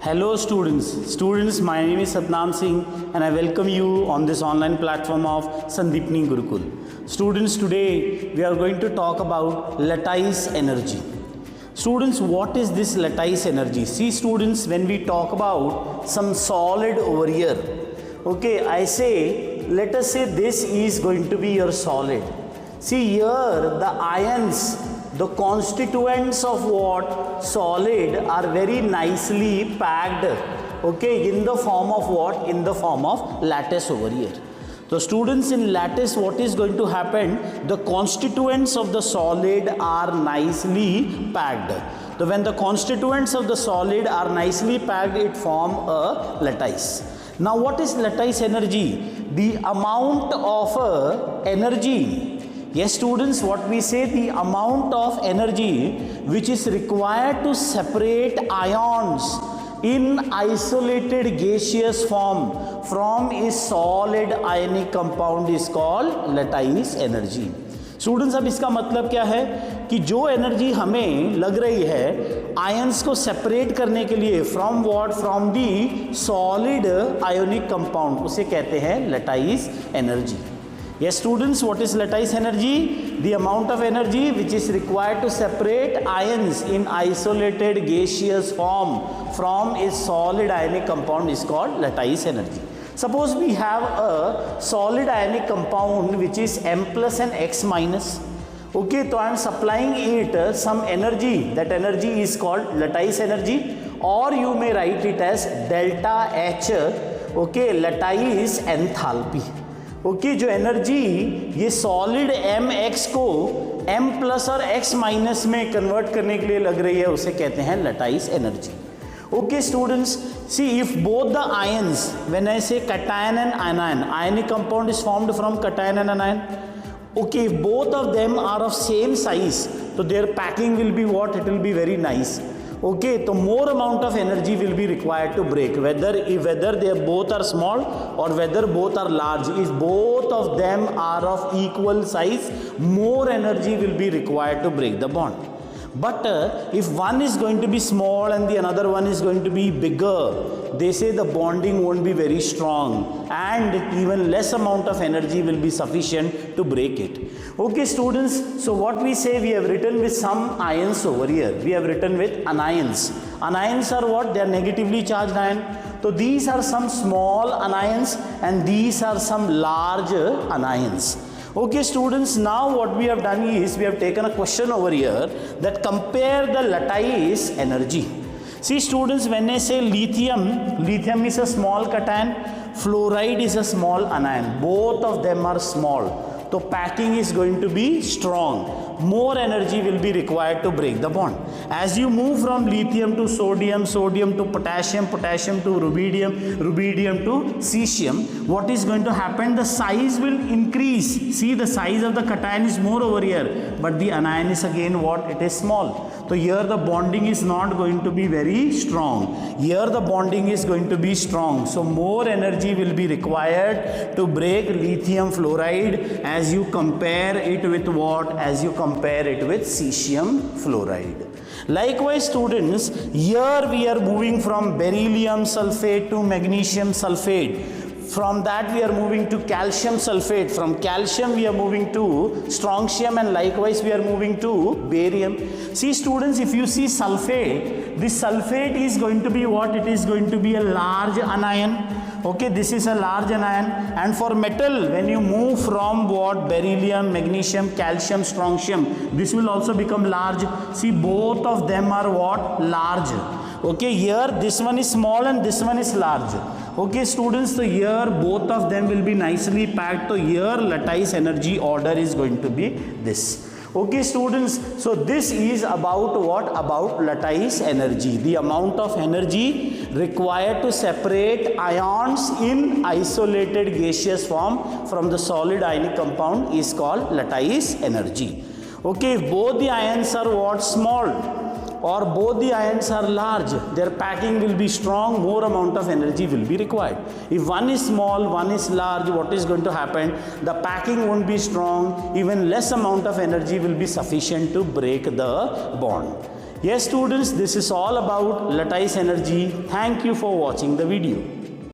Hello students, my name is Satnam Singh and I welcome you on this online platform of Sandeepni Gurukul. Students, today we are going to talk about lattice energy. Students, what is this lattice energy? See students, when we talk about some solid over here, okay, let us say this is going to be your solid. See here the ions, the constituents of what solid are very nicely packed, okay, in the form of what? In the form of lattice over here. So students, in lattice what is going to happen? The constituents of the solid are nicely packed. So when the constituents of the solid are nicely packed, it form a lattice. Now what is lattice energy? The amount of energy. Yes students, what we say, the amount of energy which is required to separate ions in isolated gaseous form from a solid ionic compound is called lattice energy. Students, अब इसका मतलब क्या है कि जो energy हमें लग रही है आयंस को सेपरेट करने के लिए from what? From the solid ionic compound, उसे कहते हैं lattice energy. Yes students, what is lattice energy? The amount of energy which is required to separate ions in isolated gaseous form from a solid ionic compound is called lattice energy. Suppose we have a solid ionic compound which is M plus and X minus. Okay, so I am supplying it some energy. That energy is called lattice energy, or you may write it as delta H, okay, lattice enthalpy. Okay जो energy ये solid M x को M plus और x minus में convert करने के लिए लग रही है, उसे कहते हैं lattice energy. Okay students, see if both the ions, when I say cation and anion, ionic compound is formed from cation and anion. Okay, if both of them are of same size, so their packing will be what? It will be very nice. Okay, so more amount of energy will be required to break, whether they both are small or whether both are large. If both of them are of equal size, more energy will be required to break the bond. But if one is going to be small and the another one is going to be bigger, they say the bonding won't be very strong and even less amount of energy will be sufficient to break it. Okay students, so what we say, we have written with some ions over here. We have written with anions. Anions are what? They are negatively charged ion. So these are some small anions and these are some large anions. Okay students, now what we have done is we have taken a question over here that compare the lattice energy. See students, when I say lithium is a small cation, fluoride is a small anion. Both of them are small. So packing is going to be strong. More energy will be required to break the bond. As you move from lithium to sodium, sodium to potassium, potassium to rubidium, rubidium to cesium, what is going to happen? The size will increase. See, the size of the cation is more over here, but the anion is again what? It is small. So here the bonding is not going to be very strong. Here the bonding is going to be strong. So more energy will be required to break lithium fluoride as you compare it with what? As you compare it with cesium fluoride. Likewise students, here we are moving from beryllium sulfate to magnesium sulfate. From that we are moving to calcium sulfate. From calcium we are moving to strontium, and likewise we are moving to barium. See students, if you see sulfate, this sulfate is going to be what? It is going to be a large anion. Okay, this is a large anion. And for metal, when you move from what? Beryllium, magnesium, calcium, strontium, this will also become large. See, both of them are what? Large. Okay, here this one is small and this one is large. Okay students, so here both of them will be nicely packed. So here lattice energy order is going to be this. Okay students, so this is about what? About lattice energy, the amount of energy required to separate ions in isolated gaseous form from the solid ionic compound is called lattice energy. Okay, if both the ions are what? Small, or both the ions are large, their packing will be strong, more amount of energy will be required. If one is small, one is large, what is going to happen? The packing won't be strong, even less amount of energy will be sufficient to break the bond. Yes students, this is all about lattice energy. Thank you for watching the video.